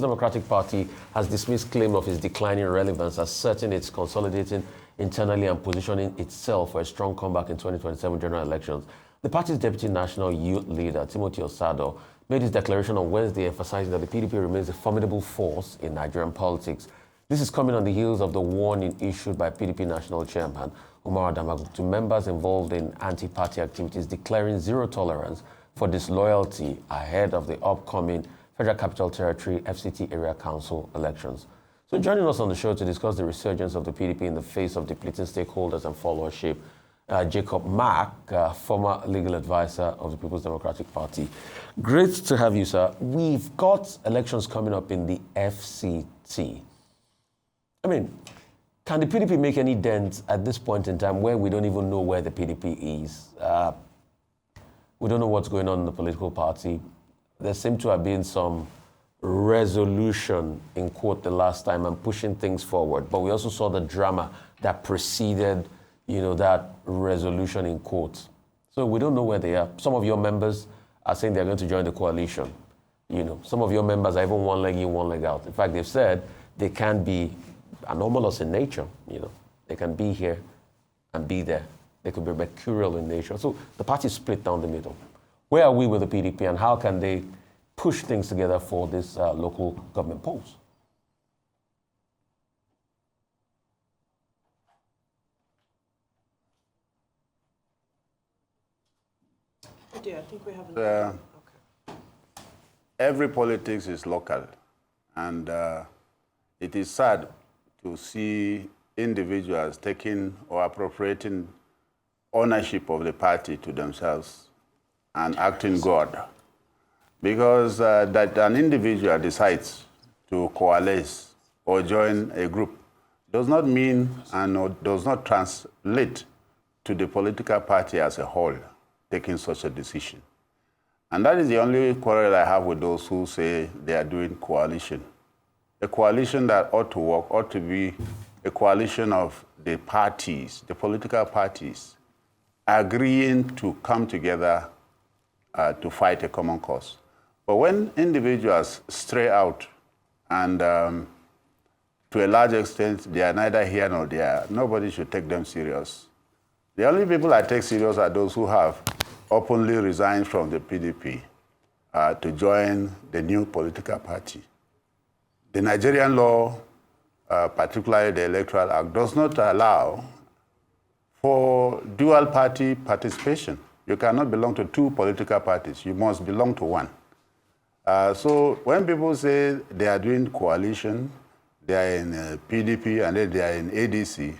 Democratic Party has dismissed claim of its declining relevance, asserting it's consolidating internally and positioning itself for a strong comeback in 2027 general elections. The party's deputy national youth leader, Timothy Osado, made his declaration on Wednesday, emphasizing that the PDP remains a formidable force in Nigerian politics. This is coming on the heels of the warning issued by PDP National Chairman Umar Adamagu to members involved in anti-party activities, declaring zero tolerance for disloyalty ahead of the upcoming Federal Capital Territory FCT Area Council elections. So joining us on the show to discuss the resurgence of the PDP in the face of depleting stakeholders and followership, Jacob Mack, former legal advisor of the People's Democratic Party. Great to have you, sir. We've got elections coming up in the FCT. I mean, can the PDP make any dent at this point in time where we don't even know where the PDP is? We don't know what's going on in the political party. There seemed to have been some resolution, in quote, the last time and pushing things forward. But we also saw the drama that preceded, that resolution, in quotes. So we don't know where they are. Some of your members are saying they're going to join the coalition. Some of your members are even one leg in, one leg out. In fact, they've said they can be anomalous in nature. They can be here and be there. They could be mercurial in nature. So the party is split down the middle. Where are we with the PDP and how can they push things together for this local government polls? I think we have okay. Every politics is local, and it is sad to see individuals taking or appropriating ownership of the party to themselves and acting God. Because that an individual decides to coalesce or join a group does not mean and does not translate to the political party as a whole taking such a decision. And that is the only quarrel I have with those who say they are doing coalition. A coalition that ought to work ought to be a coalition of the parties, the political parties, agreeing to come together to fight a common cause. But when individuals stray out and to a large extent they are neither here nor there, nobody should take them serious. The only people I take serious are those who have openly resigned from the PDP to join the new political party. The Nigerian law, particularly the Electoral Act, does not allow for dual party participation. You cannot belong to two political parties. You must belong to one. So when people say they are doing coalition, they are in PDP and then they are in ADC,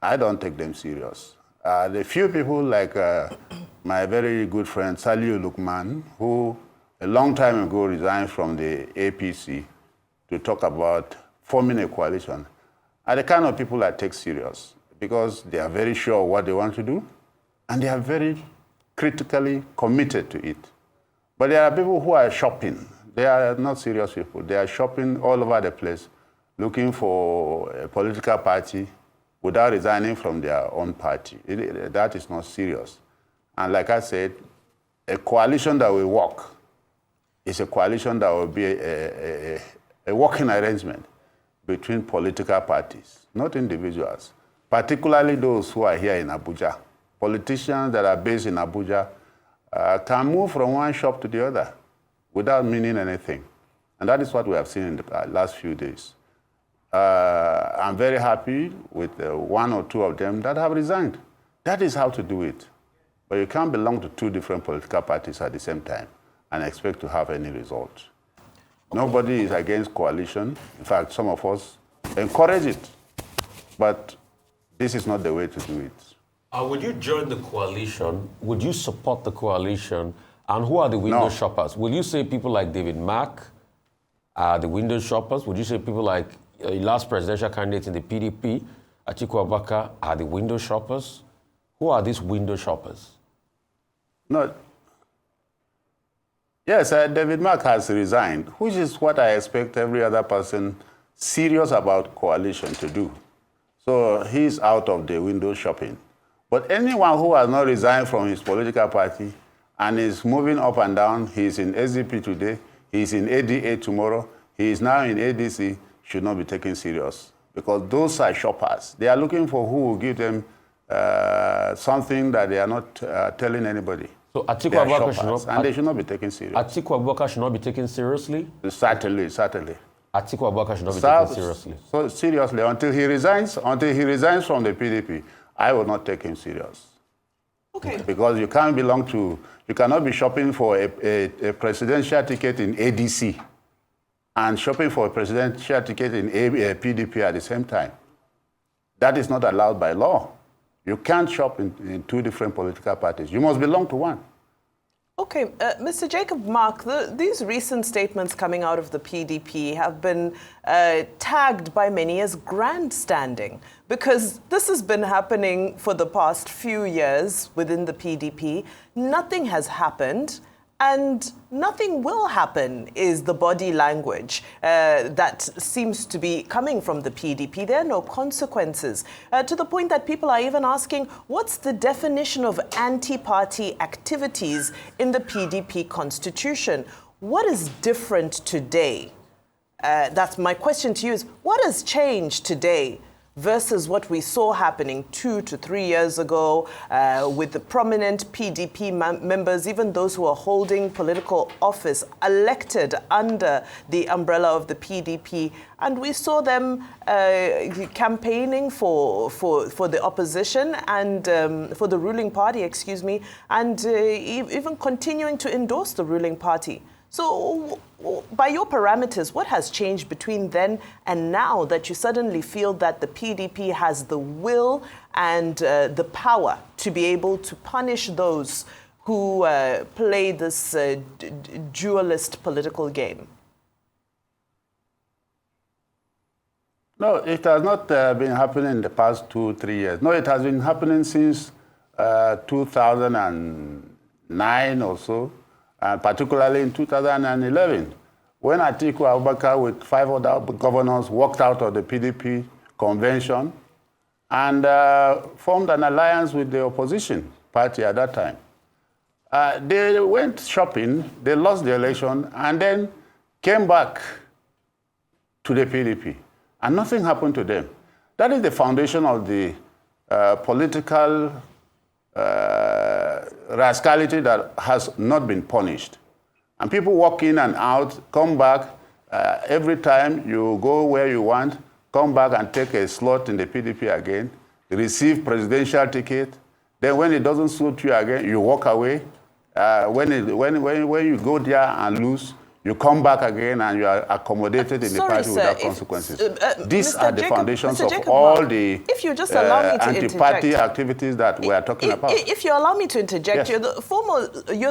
I don't take them serious. The few people like my very good friend Saliu Lukman, who a long time ago resigned from the APC to talk about forming a coalition, are the kind of people I take serious because they are very sure of what they want to do and they are very critically committed to it. But there are people who are shopping. They are not serious people. They are shopping all over the place, looking for a political party without resigning from their own party. That is not serious. And like I said, a coalition that will work is a coalition that will be a working arrangement between political parties, not individuals, particularly those who are here in Abuja. Politicians that are based in Abuja can move from one shop to the other without meaning anything. And that is what we have seen in the last few days. I'm very happy with one or two of them that have resigned. That is how to do it. But you can't belong to two different political parties at the same time and expect to have any result. Nobody is against coalition. In fact, some of us encourage it. But this is not the way to do it. Would you join the coalition? Would you support the coalition? And who are the window shoppers? Will you say people like David Mack are the window shoppers? Would you say people like last presidential candidate in the PDP, Atiku Abubakar, are the window shoppers? Who are these window shoppers? No. Yes, David Mack has resigned, which is what I expect every other person serious about coalition to do. So he's out of the window shopping. But anyone who has not resigned from his political party and is moving up and down, he's in SDP today, he's in ADA tomorrow, he is now in ADC, should not be taken serious. Because those are shoppers. They are looking for who will give them something that they are not telling anybody. So Atiku Abubakar should not, and they should not be taken seriously. Atiku Abubakar should not be taken seriously? Certainly, certainly. Atiku Abubakar should not be taken seriously. So seriously, until he resigns from the PDP, I will not take him serious. Okay. Because you can't belong to, you cannot be shopping for a presidential ticket in ADC and shopping for a presidential ticket in PDP at the same time. That is not allowed by law. You can't shop in two different political parties. You must belong to one. Okay, Mr. Jacob Mark, these recent statements coming out of the PDP have been tagged by many as grandstanding, because this has been happening for the past few years within the PDP. Nothing has happened, and nothing will happen is the body language that seems to be coming from the PDP. There are no consequences, to the point that people are even asking, what's the definition of anti-party activities in the PDP constitution? What is different today? That's my question to you, is what has changed today versus what we saw happening 2 to 3 years ago with the prominent PDP members, even those who are holding political office, elected under the umbrella of the PDP. And we saw them campaigning for the opposition and for the ruling party, excuse me, and even continuing to endorse the ruling party. So by your parameters, what has changed between then and now that you suddenly feel that the PDP has the will and the power to be able to punish those who play this dualist political game? No, it has not been happening in the past 2-3 years. No, it has been happening since 2009 or so. Particularly in 2011, when Atiku Abubakar with 5 other governors walked out of the PDP convention and formed an alliance with the opposition party at that time. They went shopping, they lost the election, and then came back to the PDP, and nothing happened to them. That is the foundation of the political rascality that has not been punished. And people walk in and out, come back, every time you go where you want, come back and take a slot in the PDP again, receive presidential ticket, then when it doesn't suit you again, you walk away. When you go there and lose, you come back again and you are accommodated in the party without consequences. These are the foundations of all the anti-party activities that we are talking about. If you allow me to interject, yes. you're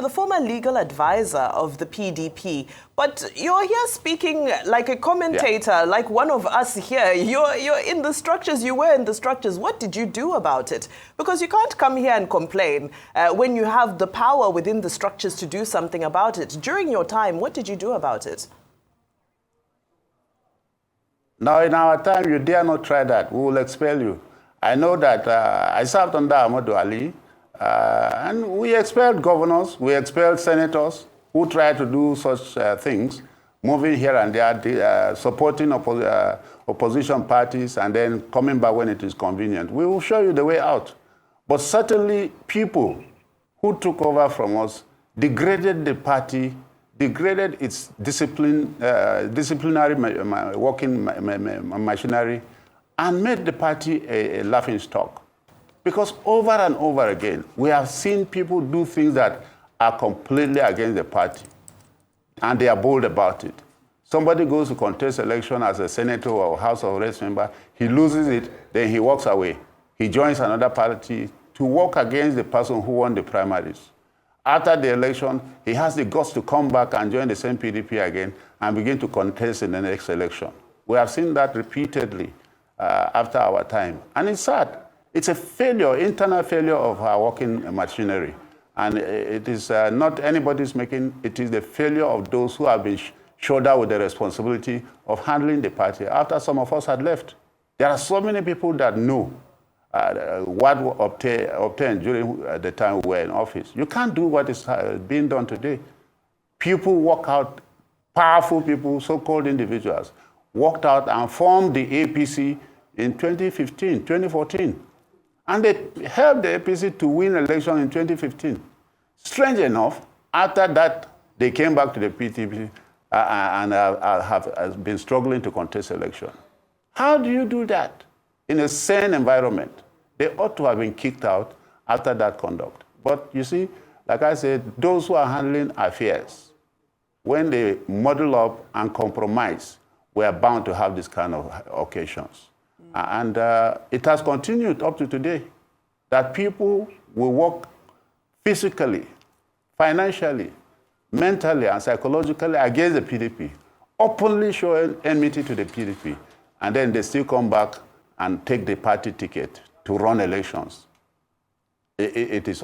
the former legal advisor of the PDP, but you're here speaking like a commentator, like one of us here. You're in the structures, you were in the structures. What did you do about it? Because you can't come here and complain when you have the power within the structures to do something about it. During your time, what did you do about it? Now, in our time, you dare not try that. We will expel you. I know that I served under Ahmadu Ali, and we expelled governors, we expelled senators who tried to do such things, moving here and there, supporting opposition parties, and then coming back when it is convenient. We will show you the way out. But certainly, people who took over from us degraded the party, degraded its disciplinary working machinery, and made the party a laughingstock. Because over and over again, we have seen people do things that are completely against the party, and they are bold about it. Somebody goes to contest election as a senator or House of Reps member, he loses it, then he walks away. He joins another party to work against the person who won the primaries. After the election, he has the guts to come back and join the same PDP again and begin to contest in the next election. We have seen that repeatedly after our time. And it's sad. It's a failure, internal failure of our working machinery. And it is not anybody's making, it is the failure of those who have been shouldered with the responsibility of handling the party after some of us had left. There are so many people that know what obtained during the time we were in office. You can't do what is being done today. People walk out powerful people, so-called individuals, walked out and formed the APC in 2015, 2014. And they helped the APC to win election in 2015. Strange enough, after that, they came back to the PDP and have been struggling to contest election. How do you do that in a sane environment? They ought to have been kicked out after that conduct. But you see, like I said, those who are handling affairs, when they muddle up and compromise, we are bound to have this kind of occasions. And it has continued up to today that people will work physically, financially, mentally, and psychologically against the PDP, openly showing enmity to the PDP, and then they still come back and take the party ticket to run elections. It is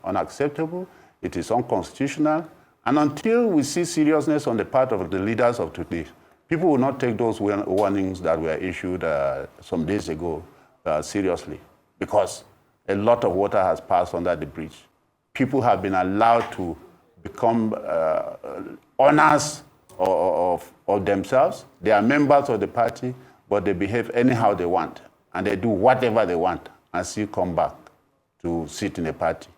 unacceptable, it is unconstitutional, and until we see seriousness on the part of the leaders of today, people will not take those warnings that were issued some days ago seriously, because a lot of water has passed under the bridge. People have been allowed to become owners of themselves. They are members of the party, but they behave anyhow they want, and they do whatever they want, and still come back to sit in a party.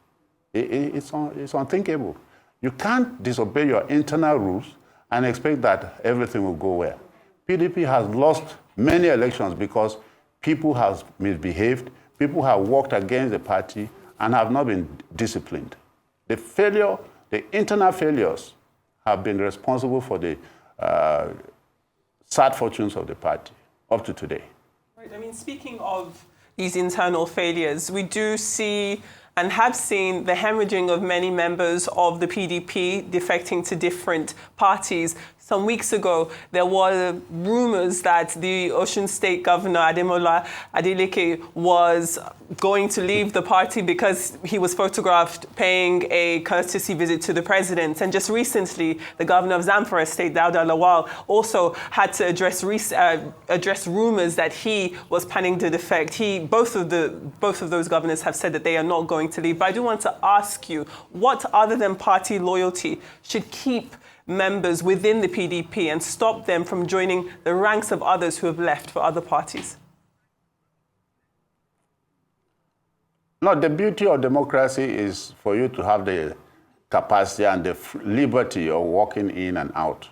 It's unthinkable. You can't disobey your internal rules and expect that everything will go well. PDP has lost many elections because people have misbehaved, people have worked against the party and have not been disciplined. The internal failures have been responsible for the sad fortunes of the party up to today. Right. I mean, speaking of these internal failures, we do see and have seen the hemorrhaging of many members of the PDP defecting to different parties. Some weeks ago, there were rumors that the Osun State Governor, Ademola Adeleke, was going to leave the party because he was photographed paying a courtesy visit to the president. And just recently, the governor of Zamfara State, Dauda Lawal, also had to address rumors that he was planning to defect. Both of those governors have said that they are not going to leave. But I do want to ask you, what other than party loyalty should keep members within the PDP and stop them from joining the ranks of others who have left for other parties? No, the beauty of democracy is for you to have the capacity and the liberty of walking in and out.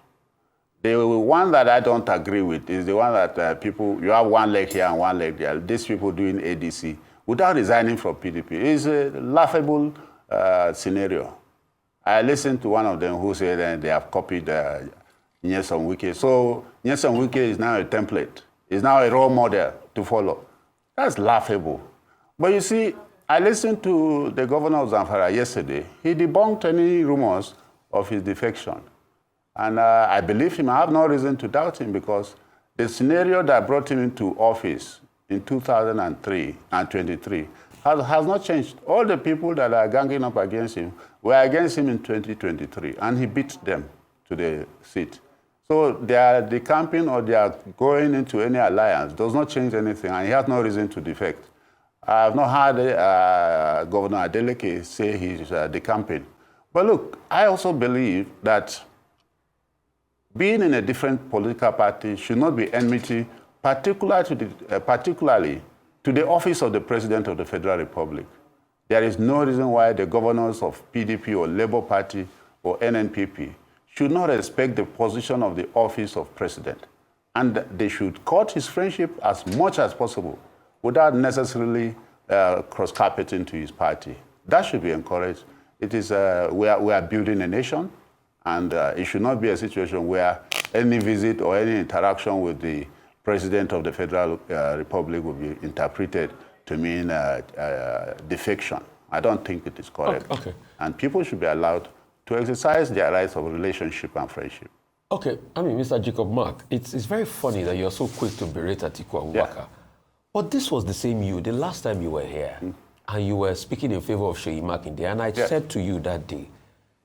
The one that I don't agree with is the one that you have one leg here and one leg there. These people doing ADC without resigning from PDP is a laughable scenario. I listened to one of them who said they have copied Nyesom Wike. So Nyesom Wike is now a template. Is now a role model to follow. That's laughable. But you see, I listened to the governor of Zamfara yesterday. He debunked any rumors of his defection. And I believe him. I have no reason to doubt him because the scenario that brought him into office in 2003 and 23 has not changed. All the people that are ganging up against him were against him in 2023, and he beat them to the seat. So they are decamping or they are going into any alliance does not change anything, and he has no reason to defect. I have not heard Governor Adeleke say he's decamping. But look, I also believe that being in a different political party should not be enmity, particularly to the office of the President of the Federal Republic. There is no reason why the governors of PDP or Labour Party or NNPP should not respect the position of the office of President. And they should cut his friendship as much as possible without necessarily cross-carpeting to his party. That should be encouraged. It is, we are building a nation, and it should not be a situation where any visit or any interaction with the President of the Federal Republic will be interpreted to mean defection. I don't think it is correct. Okay. And people should be allowed to exercise their rights of relationship and friendship. Okay, I mean, Mr. Jacob Mark, it's very funny that you're so quick to berate Atiku Abubakar. Yeah. But this was the same you, the last time you were here, and you were speaking in favor of Seyi Makinde, and I said to you that day,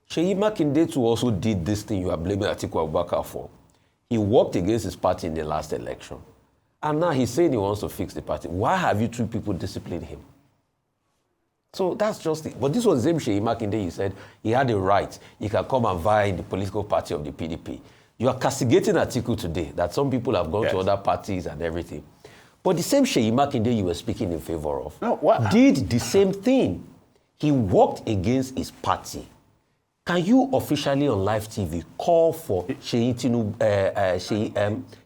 Seyi Makinde too also did this thing you are blaming Atiku Abubakar for. He worked against his party in the last election. And now he's saying he wants to fix the party. Why have you two people disciplined him? So that's just it. But this was the same Seyi Makinde. He said he had a right. He can come and vie in the political party of the PDP. You are castigating Atiku today, that some people have gone to other parties and everything. But the same Seyi Makinde you were speaking in favor of did the same thing. He worked against his party. Can you officially on live TV call for Seyi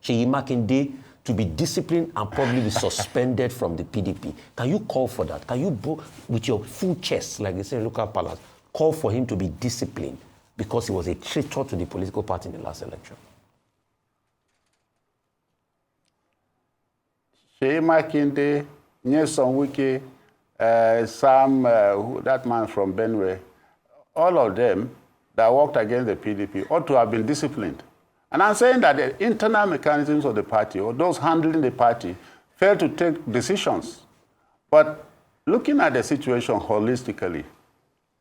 Makinde to be disciplined and probably be suspended from the PDP? Can you call for that? Can you, with your full chest, like they say in local palace, call for him to be disciplined because he was a traitor to the political party in the last election? Seyi Makinde, Nyesom Wike, Sam, that man from Benue, all of them that worked against the PDP ought to have been disciplined. And I'm saying that the internal mechanisms of the party, or those handling the party, failed to take decisions. But looking at the situation holistically,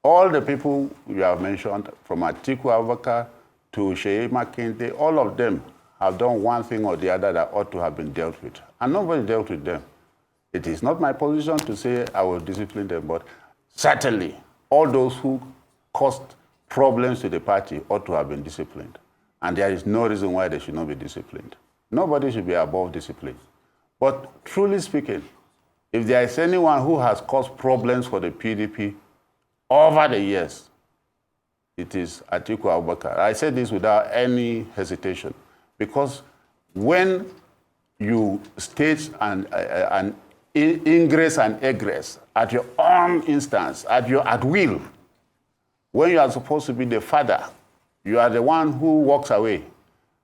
all the people you have mentioned, from Atiku Abubakar to Seyi Makinde, all of them have done one thing or the other that ought to have been dealt with. And nobody dealt with them. It is not my position to say I will discipline them, but certainly all those who caused problems to the party ought to have been disciplined. And there is no reason why they should not be disciplined. Nobody should be above discipline. But truly speaking, if there is anyone who has caused problems for the PDP over the years, it is Atiku Abubakar. I say this without any hesitation, because when you stage an ingress and egress at your own instance, at will, when you are supposed to be the father, you are the one who walks away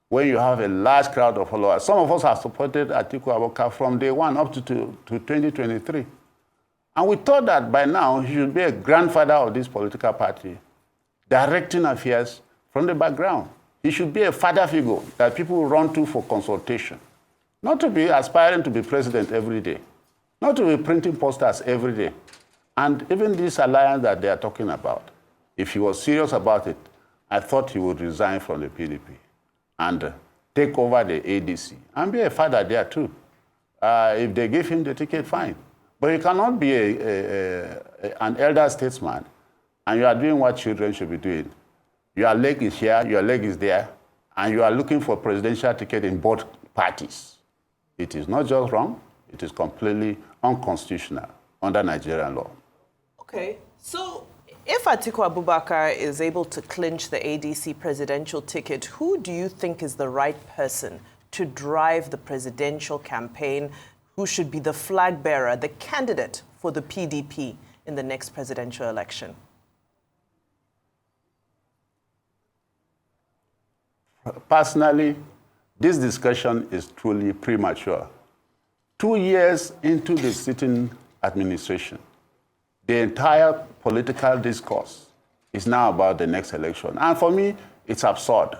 when you have a large crowd of followers. Some of us have supported Atiku Abubakar from day one up to 2023. And we thought that by now he should be a grandfather of this political party, directing affairs from the background. He should be a father figure that people run to for consultation. Not to be aspiring to be president every day. Not to be printing posters every day. And even this alliance that they are talking about, if he was serious about it, I thought he would resign from the PDP and take over the ADC and be a father there too. If they give him the ticket, fine. But you cannot be an elder statesman and you are doing what children should be doing. Your leg is here, your leg is there, and you are looking for a presidential ticket in both parties. It is not just wrong, it is completely unconstitutional under Nigerian law. Okay, so if Atiku Abubakar is able to clinch the ADC presidential ticket, who do you think is the right person to drive the presidential campaign? Who should be the flag bearer, the candidate for the PDP in the next presidential election? Personally, this discussion is truly premature. 2 years into the sitting administration, the entire political discourse is now about the next election. And for me, it's absurd.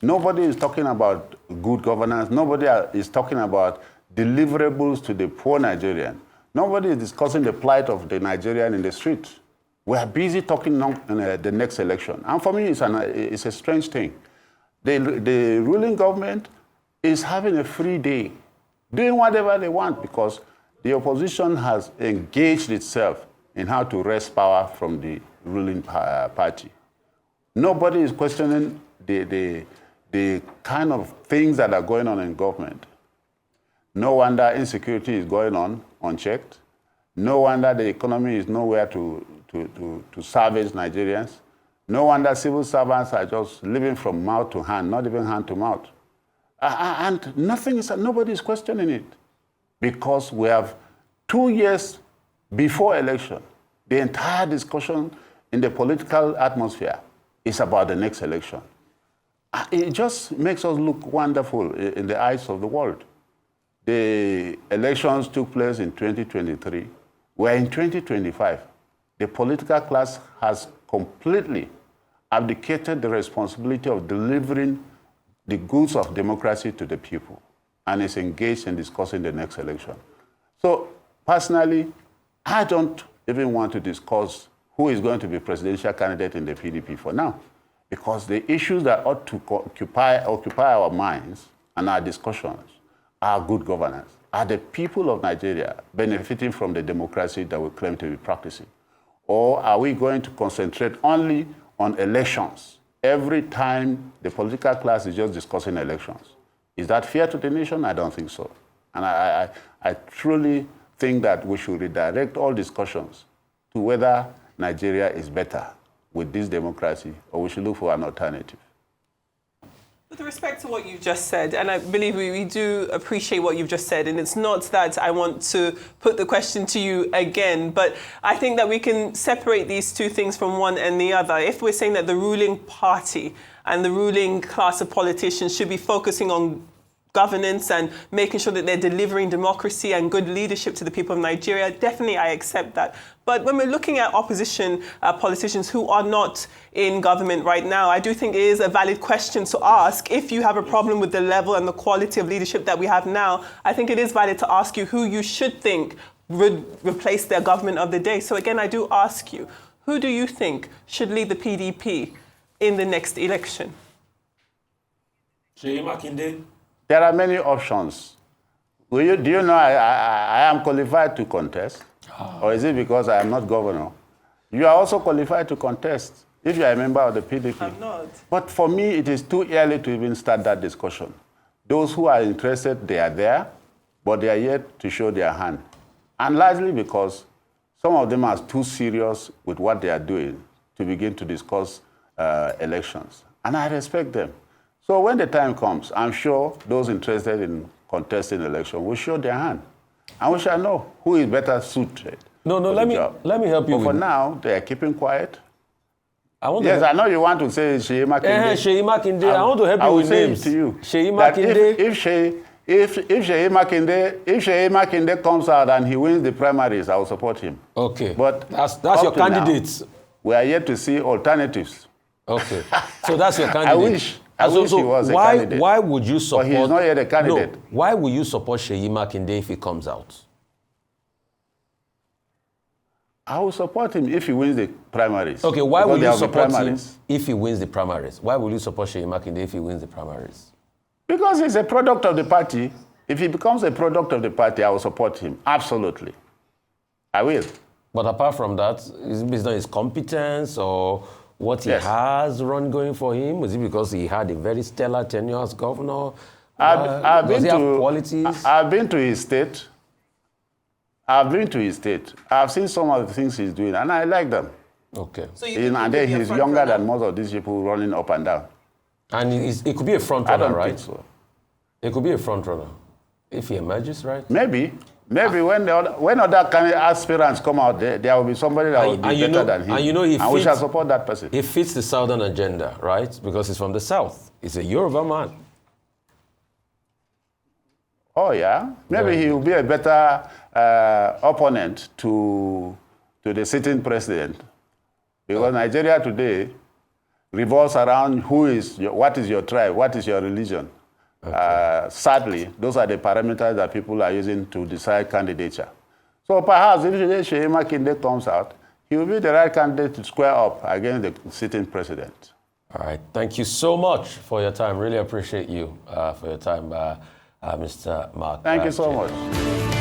Nobody is talking about good governance. Nobody is talking about deliverables to the poor Nigerian. Nobody is discussing the plight of the Nigerian in the street. We are busy talking the next election. And for me, it's a strange thing. The ruling government is having a free day, doing whatever they want, because the opposition has engaged itself in how to wrest power from the ruling party. Nobody is questioning the kind of things that are going on in government. No wonder insecurity is going on unchecked. No wonder the economy is nowhere to salvage Nigerians. No wonder civil servants are just living from mouth to hand, not even hand to mouth. And nobody is questioning it, because we have 2 years before election. The entire discussion in the political atmosphere is about the next election. It just makes us look wonderful in the eyes of the world. The elections took place in 2023. We're in 2025. The political class has completely abdicated the responsibility of delivering the goods of democracy to the people and is engaged in discussing the next election. So personally, I don't even want to discuss who is going to be presidential candidate in the PDP for now, because the issues that ought to occupy our minds and our discussions are good governance. Are the people of Nigeria benefiting from the democracy that we claim to be practicing? Or are we going to concentrate only on elections every time the political class is just discussing elections. Is that fair to the nation? I don't think so. And I truly think that we should redirect all discussions to whether Nigeria is better with this democracy or we should look for an alternative. With respect to what you've just said, and I believe we do appreciate what you've just said, and it's not that I want to put the question to you again, but I think that we can separate these two things from one and the other. If we're saying that the ruling party and the ruling class of politicians should be focusing on governance and making sure that they're delivering democracy and good leadership to the people of Nigeria, definitely I accept that. But when we're looking at opposition politicians who are not in government right now, I do think it is a valid question to ask. If you have a problem with the level and the quality of leadership that we have now, I think it is valid to ask you who you should think would replace their government of the day. So again, I do ask you, who do you think should lead the PDP in the next election? Seyi Makinde. There are many options. Do you know I am qualified to contest? Or is it because I am not governor? You are also qualified to contest if you are a member of the PDP. I'm not. But for me, it is too early to even start that discussion. Those who are interested, they are there, but they are yet to show their hand. And largely because some of them are too serious with what they are doing to begin to discuss elections. And I respect them. So when the time comes, I'm sure those interested in contesting election will show their hand. And we shall know who is better suited. No, let me help you. But for now, they are keeping quiet. I know you want to say Seyi Makinde. Seyi Makinde. I want to help you with names. I will say it to you. Seyi Makinde. If Seyi Makinde comes out and he wins the primaries, I will support him. Okay. But that's your candidate. We are yet to see alternatives. Okay. So that's your candidate. I wish he was a candidate. Why would you support? But he is not yet a candidate. No. Why would you support Seyi Makinde if he comes out? I will support him if he wins the primaries. Okay, why will you support him if he wins the primaries? Why will you support Seyi Makinde if he wins the primaries? Because he's a product of the party. If he becomes a product of the party, I will support him. Absolutely. I will. But apart from that, is it based on his competence or what he has run going for him? Is it because he had a very stellar tenure as governor? Does he have qualities? I've been to his state. I've seen some of the things he's doing, and I like them. Okay. So and then he's younger than most of these people running up and down. And it could be a front runner, right? I don't think so. It could be a front runner if he emerges, right? Maybe when other aspirants come out, there will be somebody that will be better than him. And we shall support that person. He fits the Southern agenda, right? Because he's from the South. He's a Yoruba man. Oh, yeah? Maybe he will be a better opponent to the sitting president. Because Nigeria today revolves around what is your tribe, what is your religion. Okay. Sadly, those are the parameters that people are using to decide candidature. So perhaps if Seyi Makinde comes out, he will be the right candidate to square up against the sitting president. All right. Thank you so much for your time. Really appreciate you for your time, Mr. Mark. Thank you so much.